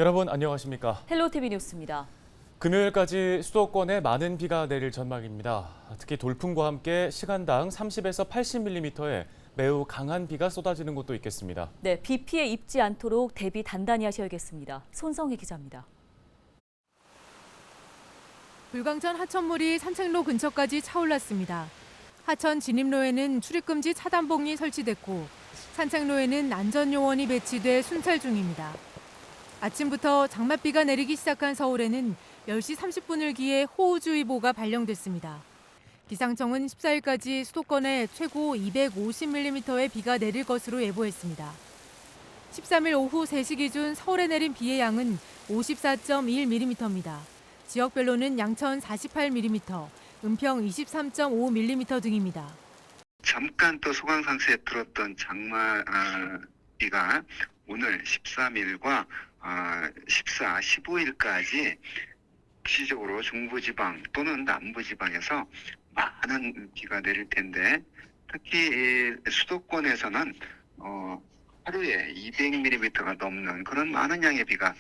여러분 안녕하십니까? 헬로티비 뉴스입니다. 금요일까지 수도권에 많은 비가 내릴 전망입니다. 특히 돌풍과 함께 시간당 30에서 80mm의 매우 강한 비가 쏟아지는 곳도 있겠습니다. 네, 비 피해 입지 않도록 대비 단단히 하셔야겠습니다. 손성희 기자입니다. 불광천 하천물이 산책로 근처까지 차올랐습니다. 하천 진입로에는 출입금지 차단봉이 설치됐고 산책로에는 안전요원이 배치돼 순찰 중입니다. 아침부터 장맛비가 내리기 시작한 서울에는 10시 30분을 기해 호우주의보가 발령됐습니다. 기상청은 14일까지 수도권에 최고 250mm의 비가 내릴 것으로 예보했습니다. 13일 오후 3시 기준 서울에 내린 비의 양은 54.1mm입니다. 지역별로는 양천 48mm, 은평 23.5mm 등입니다. 잠깐 또 소강 상태에 들었던 장마비가 오늘 13일과 14, 15일까지 일시적으로 중부지방 또는 남부지방에서 많은 비가 내릴 텐데 특히 수도권에서는 하루에 200mm가 넘는 그런 많은 양의 비가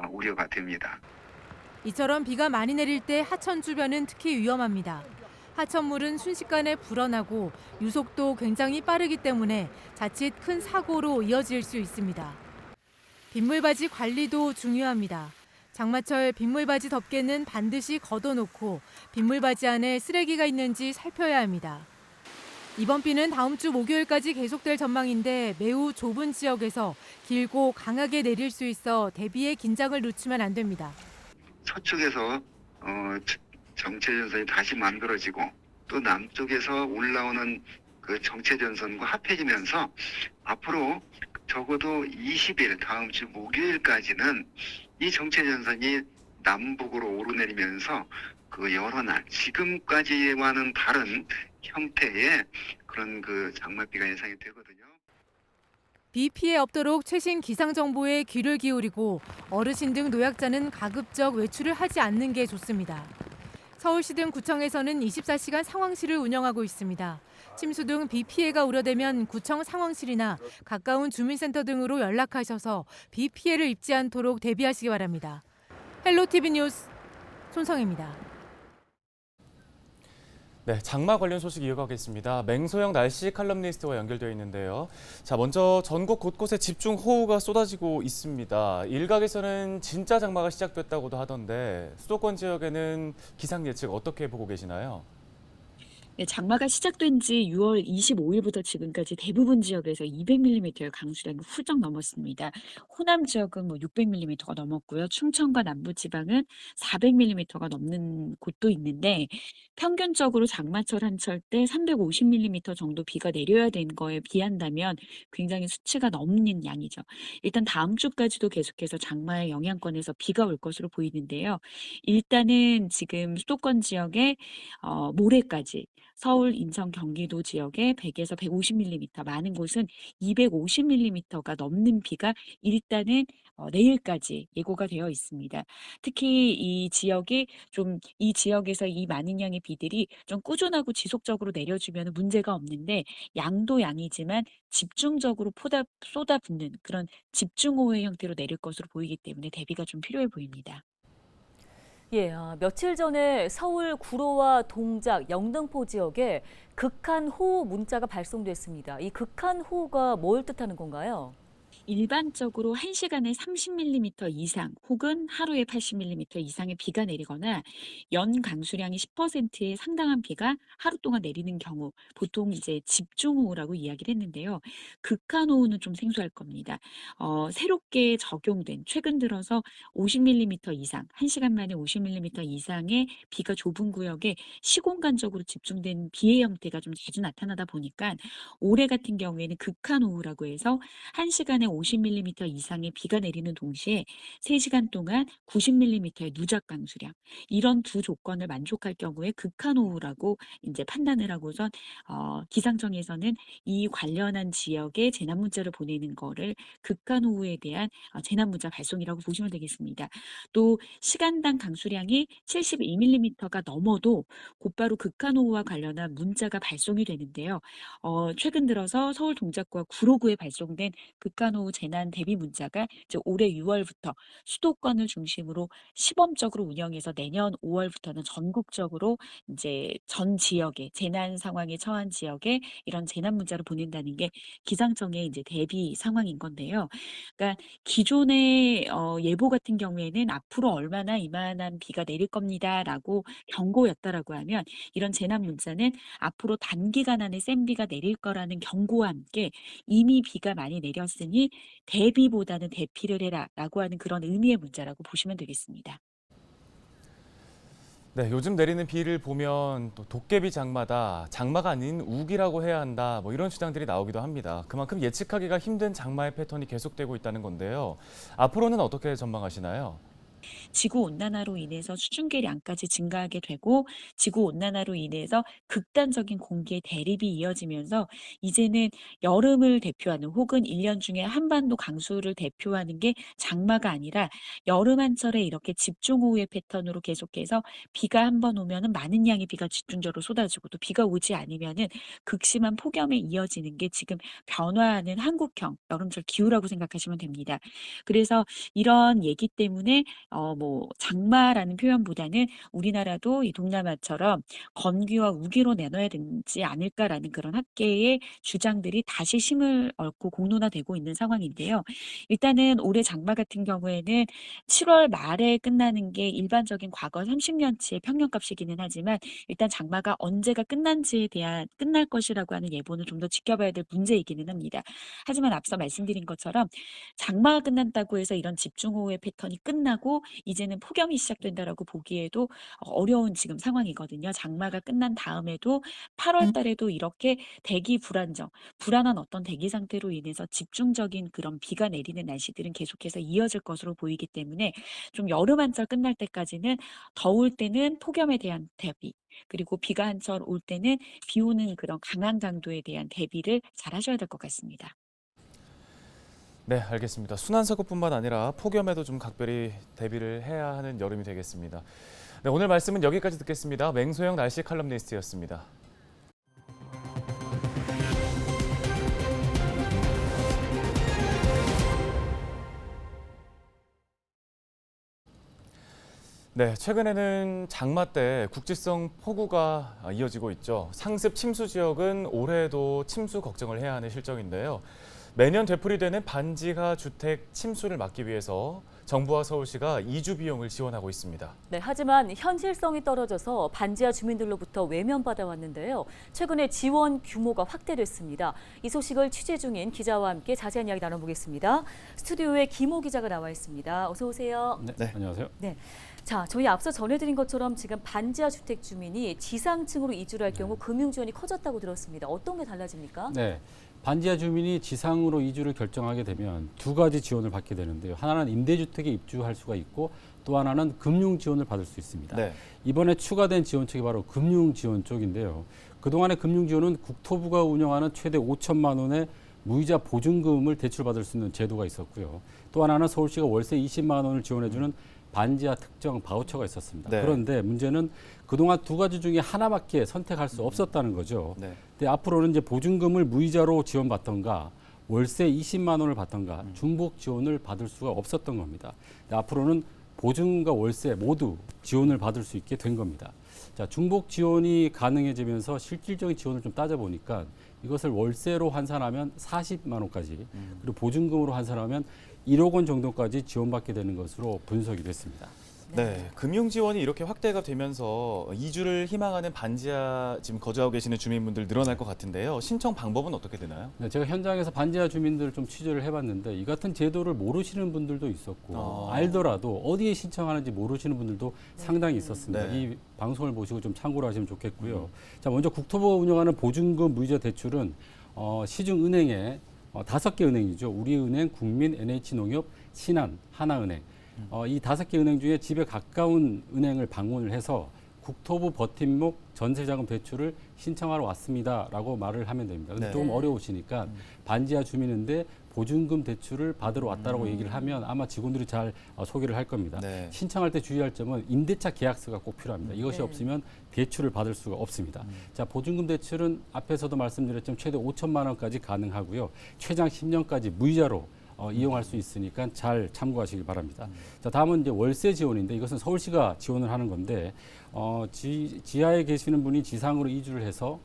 우려가 됩니다. 이처럼 비가 많이 내릴 때 하천 주변은 특히 위험합니다. 하천물은 순식간에 불어나고 유속도 굉장히 빠르기 때문에 자칫 큰 사고로 이어질 수 있습니다. 빗물바지 관리도 중요합니다. 장마철 빗물바지 덮개는 반드시 걷어놓고 빗물바지 안에 쓰레기가 있는지 살펴야 합니다. 이번 비는 다음 주 목요일까지 계속될 전망인데 매우 좁은 지역에서 길고 강하게 내릴 수 있어 대비에 긴장을 놓치면 안 됩니다. 서쪽에서 정체전선이 다시 만들어지고 또 남쪽에서 올라오는 그 정체전선과 합해지면서 앞으로 적어도 20일 다음 주 목요일까지는 이 정체전선이 남북으로 오르내리면서 그 여러 날 지금까지와는 다른 형태의 그런 그 장맛비가 예상이 되거든요. 비 피해 없도록 최신 기상 정보에 귀를 기울이고 어르신 등 노약자는 가급적 외출을 하지 않는 게 좋습니다. 서울시 등 구청에서는 24시간 상황실을 운영하고 있습니다. 침수 등 비 피해가 우려되면 구청 상황실이나 가까운 주민센터 등으로 연락하셔서 비 피해를 입지 않도록 대비하시기 바랍니다. 헬로티비 뉴스 손성희입니다. 네, 장마 관련 소식 이어가겠습니다. 맹소영 날씨 칼럼니스트와 연결되어 있는데요. 자, 먼저 전국 곳곳에 집중 호우가 쏟아지고 있습니다. 일각에서는 진짜 장마가 시작됐다고도 하던데 수도권 지역에는 기상 예측 어떻게 보고 계시나요? 네, 장마가 시작된 지 6월 25일부터 지금까지 대부분 지역에서 200mm의 강수량이 훌쩍 넘었습니다. 호남 지역은 600mm가 넘었고요. 충청과 남부지방은 400mm가 넘는 곳도 있는데 평균적으로 장마철 한철 때 350mm 정도 비가 내려야 되는 거에 비한다면 굉장히 수치가 넘는 양이죠. 일단 다음 주까지도 계속해서 장마의 영향권에서 비가 올 것으로 보이는데요. 일단은 지금 수도권 지역에 모레까지 서울, 인천, 경기도 지역에 100에서 150mm, 많은 곳은 250mm가 넘는 비가 일단은 내일까지 예고가 되어 있습니다. 특히 이 지역에서 이 많은 양의 비들이 좀 꾸준하고 지속적으로 내려주면 문제가 없는데 양도 양이지만 집중적으로 쏟아붓는 그런 집중호우의 형태로 내릴 것으로 보이기 때문에 대비가 좀 필요해 보입니다. 예, 며칠 전에 서울 구로와 동작, 영등포 지역에 극한 호우 문자가 발송됐습니다. 이 극한 호우가 뭘 뜻하는 건가요? 일반적으로 1시간에 30mm 이상 혹은 하루에 80mm 이상의 비가 내리거나 연 강수량이 10%의 상당한 비가 하루 동안 내리는 경우 보통 이제 집중호우라고 이야기를 했는데요. 극한호우는 좀 생소할 겁니다. 새롭게 적용된 최근 들어서 50mm 이상, 1시간 만에 50mm 이상의 비가 좁은 구역에 시공간적으로 집중된 비의 형태가 좀 자주 나타나다 보니까 올해 같은 경우에는 극한호우라고 해서 1시간에 50mm 이상의 비가 내리는 동시에 3시간 동안 90mm의 누적 강수량 이런 두 조건을 만족할 경우에 극한호우라고 이제 판단을 하고선 기상청에서는 이 관련한 지역에 재난문자를 보내는 거를 극한호우에 대한 재난문자 발송이라고 보시면 되겠습니다. 또 시간당 강수량이 72mm가 넘어도 곧바로 극한호우와 관련한 문자가 발송이 되는데요. 최근 들어서 서울 동작구와 구로구에 발송된 극한호우 집중호우 재난 대비 문자가 이제 올해 6월부터 수도권을 중심으로 시범적으로 운영해서 내년 5월부터는 전국적으로 이제 전 지역에 재난 상황에 처한 지역에 이런 재난 문자를 보낸다는 게 기상청의 이제 대비 상황인 건데요. 그러니까 기존의 예보 같은 경우에는 앞으로 얼마나 이만한 비가 내릴 겁니다라고 경고였다라고 하면 이런 재난 문자는 앞으로 단기간 안에 센 비가 내릴 거라는 경고와 함께 이미 비가 많이 내렸으니 대비보다는 대피를 해라라고 하는 그런 의미의 문자라고 보시면 되겠습니다. 네, 요즘 내리는 비를 보면 또 도깨비 장마다, 장마가 아닌 우기라고 해야 한다, 뭐 이런 주장들이 나오기도 합니다. 그만큼 예측하기가 힘든 장마의 패턴이 계속되고 있다는 건데요. 앞으로는 어떻게 전망하시나요? 지구온난화로 인해서 수증기량까지 증가하게 되고 지구온난화로 인해서 극단적인 공기의 대립이 이어지면서 이제는 여름을 대표하는 혹은 1년 중에 한반도 강수를 대표하는 게 장마가 아니라 여름 한철에 이렇게 집중호우의 패턴으로 계속해서 비가 한 번 오면은 많은 양의 비가 집중적으로 쏟아지고 또 비가 오지 않으면은 극심한 폭염에 이어지는 게 지금 변화하는 한국형 여름철 기후라고 생각하시면 됩니다. 그래서 이런 얘기 때문에 뭐 장마라는 표현보다는 우리나라도 이 동남아처럼 건기와 우기로 나눠야 되지 않을까라는 그런 학계의 주장들이 다시 힘을 얻고 공론화되고 있는 상황인데요. 일단은 올해 장마 같은 경우에는 7월 말에 끝나는 게 일반적인 과거 30년치의 평년값이기는 하지만 일단 장마가 언제가 끝날 것이라고 하는 예보는 좀 더 지켜봐야 될 문제이기는 합니다. 하지만 앞서 말씀드린 것처럼 장마가 끝난다고 해서 이런 집중호우의 패턴이 끝나고 이제는 폭염이 시작된다라고 보기에도 어려운 지금 상황이거든요. 장마가 끝난 다음에도 8월 달에도 이렇게 대기 불안한 어떤 대기 상태로 인해서 집중적인 그런 비가 내리는 날씨들은 계속해서 이어질 것으로 보이기 때문에 좀 여름 한철 끝날 때까지는 더울 때는 폭염에 대한 대비 그리고 비가 한철 올 때는 비 오는 그런 강한 강도에 대한 대비를 잘 하셔야 될 것 같습니다. 네, 알겠습니다. 순환사고뿐만 아니라 폭염에도 좀 각별히 대비를 해야 하는 여름이 되겠습니다. 네, 오늘 말씀은 여기까지 듣겠습니다. 맹소영 날씨 칼럼니스트였습니다. 네, 최근에는 장마 때 국지성 폭우가 이어지고 있죠. 상습 침수 지역은 올해도 침수 걱정을 해야 하는 실정인데요. 매년 되풀이되는 반지하 주택 침수를 막기 위해서 정부와 서울시가 이주 비용을 지원하고 있습니다. 네, 하지만 현실성이 떨어져서 반지하 주민들로부터 외면받아 왔는데요. 최근에 지원 규모가 확대됐습니다. 이 소식을 취재 중인 기자와 함께 자세한 이야기 나눠보겠습니다. 스튜디오에 김호 기자가 나와 있습니다. 어서 오세요. 네, 안녕하세요. 네. 자, 저희 앞서 전해드린 것처럼 지금 반지하 주택 주민이 지상층으로 이주를 할 경우 금융 지원이 커졌다고 들었습니다. 어떤 게 달라집니까? 네, 반지하 주민이 지상으로 이주를 결정하게 되면 두 가지 지원을 받게 되는데요. 하나는 임대주택에 입주할 수가 있고 또 하나는 금융 지원을 받을 수 있습니다. 네. 이번에 추가된 지원 쪽이 바로 금융 지원 쪽인데요. 그동안의 금융 지원은 국토부가 운영하는 최대 5천만 원의 무이자 보증금을 대출받을 수 있는 제도가 있었고요. 또 하나는 서울시가 월세 20만 원을 지원해주는 반지하 특정 바우처가 있었습니다. 네. 그런데 문제는 그동안 두 가지 중에 하나밖에 선택할 수 없었다는 거죠. 네. 근데 앞으로는 이제 보증금을 무이자로 지원받던가 월세 20만 원을 받던가 중복 지원을 받을 수가 없었던 겁니다. 근데 앞으로는 보증금과 월세 모두 지원을 받을 수 있게 된 겁니다. 자, 중복 지원이 가능해지면서 실질적인 지원을 좀 따져보니까 이것을 월세로 환산하면 40만 원까지 그리고 보증금으로 환산하면 1억 원 정도까지 지원받게 되는 것으로 분석이 됐습니다. 네, 금융 지원이 이렇게 확대가 되면서 이주를 희망하는 반지하 지금 거주하고 계시는 주민분들 늘어날 것 같은데요. 신청 방법은 어떻게 되나요? 네, 제가 현장에서 반지하 주민들을 좀 취재를 해봤는데 이 같은 제도를 모르시는 분들도 있었고 알더라도 어디에 신청하는지 모르시는 분들도 상당히 있었습니다. 네. 이 방송을 보시고 좀 참고를 하시면 좋겠고요. 자, 먼저 국토부가 운영하는 보증금 무이자 대출은 시중은행에 5개 은행이죠. 우리은행, 국민, NH농협, 신한, 하나은행. 이 5개 은행 중에 집에 가까운 은행을 방문을 해서 국토부 버팀목 전세자금 대출을 신청하러 왔습니다라고 말을 하면 됩니다. 근데 네. 조금 어려우시니까 반지하 주민인데 보증금 대출을 받으러 왔다라고 얘기를 하면 아마 직원들이 잘 소개를 할 겁니다. 네. 신청할 때 주의할 점은 임대차 계약서가 꼭 필요합니다. 이것이 네. 없으면 대출을 받을 수가 없습니다. 자, 보증금 대출은 앞에서도 말씀드렸지만 최대 5천만 원까지 가능하고요. 최장 10년까지 무이자로 이용할 수 있으니까 잘 참고하시기 바랍니다. 자, 다음은 이제 월세 지원인데 이것은 서울시가 지원을 하는 건데 지하에 계시는 분이 지상으로 이주를 해서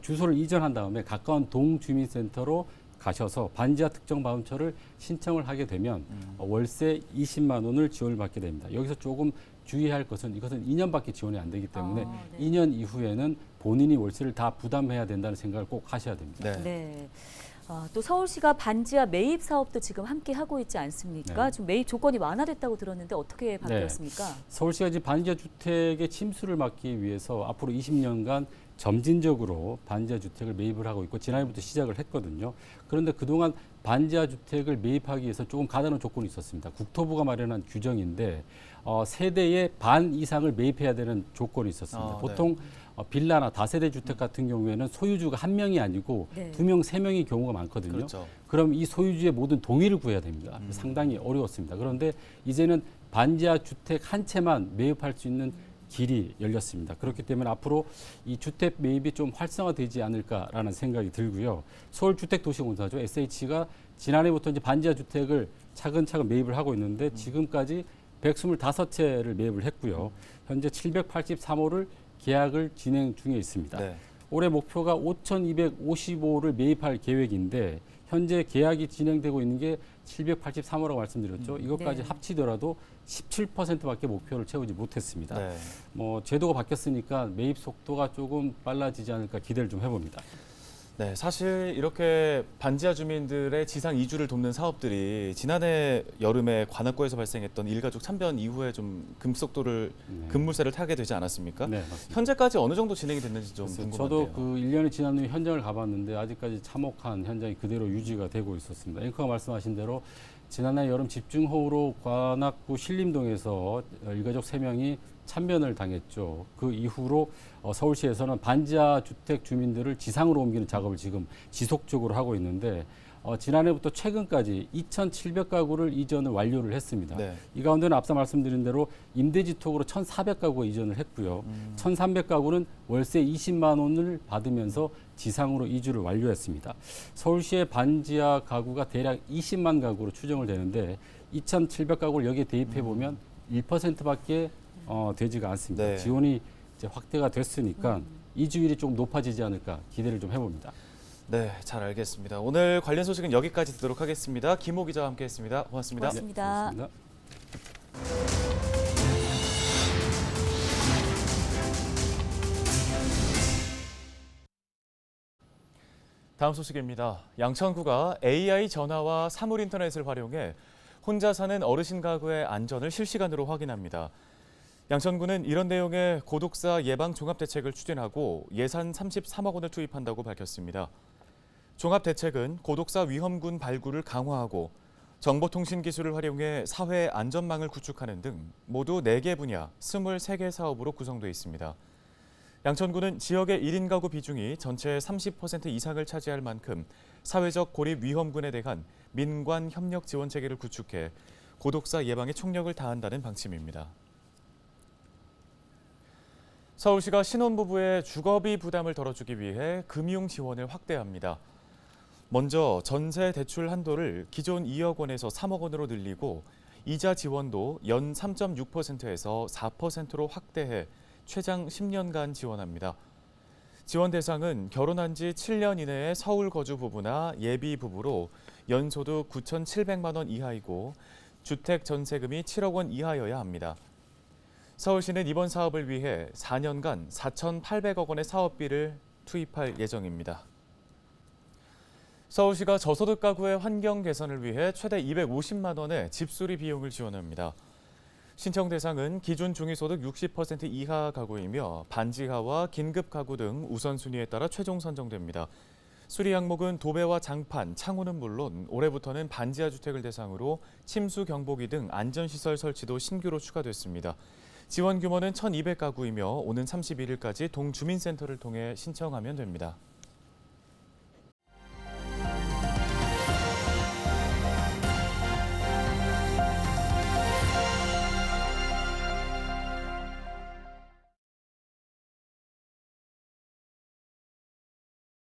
주소를 이전한 다음에 가까운 동주민센터로 가셔서 반지하 특정 바우처를 신청을 하게 되면 월세 20만 원을 지원을 받게 됩니다. 여기서 조금 주의할 것은 이것은 2년밖에 지원이 안 되기 때문에 네. 2년 이후에는 본인이 월세를 다 부담해야 된다는 생각을 꼭 하셔야 됩니다. 네. 네. 또 서울시가 반지하 매입 사업도 지금 함께 하고 있지 않습니까? 네. 좀 매입 조건이 완화됐다고 들었는데 어떻게 바뀌었습니까? 서울시가 이제 반지하 주택의 침수를 막기 위해서 앞으로 20년간 점진적으로 반지하 주택을 매입을 하고 있고 지난해부터 시작을 했거든요. 그런데 그동안 반지하 주택을 매입하기 위해서 조금 가다놓은 조건이 있었습니다. 국토부가 마련한 규정인데 세대의 반 이상을 매입해야 되는 조건이 있었습니다. 보통 빌라나 다세대 주택 같은 경우에는 소유주가 한 명이 아니고 네. 2명, 3명의 경우가 많거든요. 그렇죠. 그럼 이 소유주의 모든 동의를 구해야 됩니다. 상당히 어려웠습니다. 그런데 이제는 반지하 주택 한 채만 매입할 수 있는 길이 열렸습니다. 그렇기 때문에 앞으로 이 주택 매입이 좀 활성화되지 않을까라는 생각이 들고요. 서울주택도시공사죠. SH가 지난해부터 이제 반지하 주택을 차근차근 매입을 하고 있는데 지금까지 125채를 매입을 했고요. 현재 783호를 계약을 진행 중에 있습니다. 네. 올해 목표가 5,255를 매입할 계획인데 현재 계약이 진행되고 있는 게 783호라고 말씀드렸죠. 이것까지 네. 합치더라도 17%밖에 목표를 채우지 못했습니다. 네. 제도가 바뀌었으니까 매입 속도가 조금 빨라지지 않을까 기대를 좀 해봅니다. 네, 사실 이렇게 반지하 주민들의 지상 이주를 돕는 사업들이 지난해 여름에 관악구에서 발생했던 일가족 참변 이후에 좀 급속도를 급물살을 타게 되지 않았습니까? 네, 맞습니다. 현재까지 어느 정도 진행이 됐는지 좀 궁금한데요. 저도 그 1년이 지난 후에 현장을 가봤는데 아직까지 참혹한 현장이 그대로 유지가 되고 있었습니다. 앵커가 말씀하신 대로 지난해 여름 집중호우로 관악구 신림동에서 일가족 3명이 참변을 당했죠. 그 이후로 서울시에서는 반지하 주택 주민들을 지상으로 옮기는 작업을 지금 지속적으로 하고 있는데 지난해부터 최근까지 2,700가구를 이전을 완료를 했습니다. 네. 이 가운데는 앞서 말씀드린 대로 임대지톡으로 1,400가구가 이전을 했고요. 1,300가구는 월세 20만 원을 받으면서 지상으로 이주를 완료했습니다. 서울시의 반지하 가구가 대략 20만 가구로 추정을 되는데 2,700가구를 여기에 대입해 보면 1%밖에 되지가 않습니다. 네. 지원이 이제 확대가 됐으니까 이주율이 좀 높아지지 않을까 기대를 좀 해봅니다. 네, 잘 알겠습니다. 오늘 관련 소식은 여기까지 듣도록 하겠습니다. 김호 기자와 함께했습니다. 고맙습니다. 고맙습니다. 고맙습니다. 다음 소식입니다. 양천구가 AI 전화와 사물 인터넷을 활용해 혼자 사는 어르신 가구의 안전을 실시간으로 확인합니다. 양천구는 이런 내용의 고독사 예방 종합대책을 추진하고 예산 33억 원을 투입한다고 밝혔습니다. 종합대책은 고독사 위험군 발굴을 강화하고 정보통신 기술을 활용해 사회 안전망을 구축하는 등 모두 4개 분야 23개 사업으로 구성되어 있습니다. 양천구는 지역의 1인 가구 비중이 전체의 30% 이상을 차지할 만큼 사회적 고립 위험군에 대한 민관 협력 지원 체계를 구축해 고독사 예방에 총력을 다한다는 방침입니다. 서울시가 신혼부부의 주거비 부담을 덜어주기 위해 금융 지원을 확대합니다. 먼저 전세 대출 한도를 기존 2억 원에서 3억 원으로 늘리고 이자 지원도 연 3.6%에서 4%로 확대해 최장 10년간 지원합니다. 지원 대상은 결혼한 지 7년 이내의 서울 거주 부부나 예비 부부로 연소득 9,700만 원 이하이고 주택 전세금이 7억 원 이하여야 합니다. 서울시는 이번 사업을 위해 4년간 4,800억 원의 사업비를 투입할 예정입니다. 서울시가 저소득 가구의 환경 개선을 위해 최대 250만 원의 집수리 비용을 지원합니다. 신청 대상은 기준 중위소득 60% 이하 가구이며 반지하와 긴급 가구 등 우선순위에 따라 최종 선정됩니다. 수리 항목은 도배와 장판, 창호는 물론 올해부터는 반지하 주택을 대상으로 침수 경보기 등 안전시설 설치도 신규로 추가됐습니다. 지원 규모는 1,200가구이며 오는 31일까지 동주민센터를 통해 신청하면 됩니다.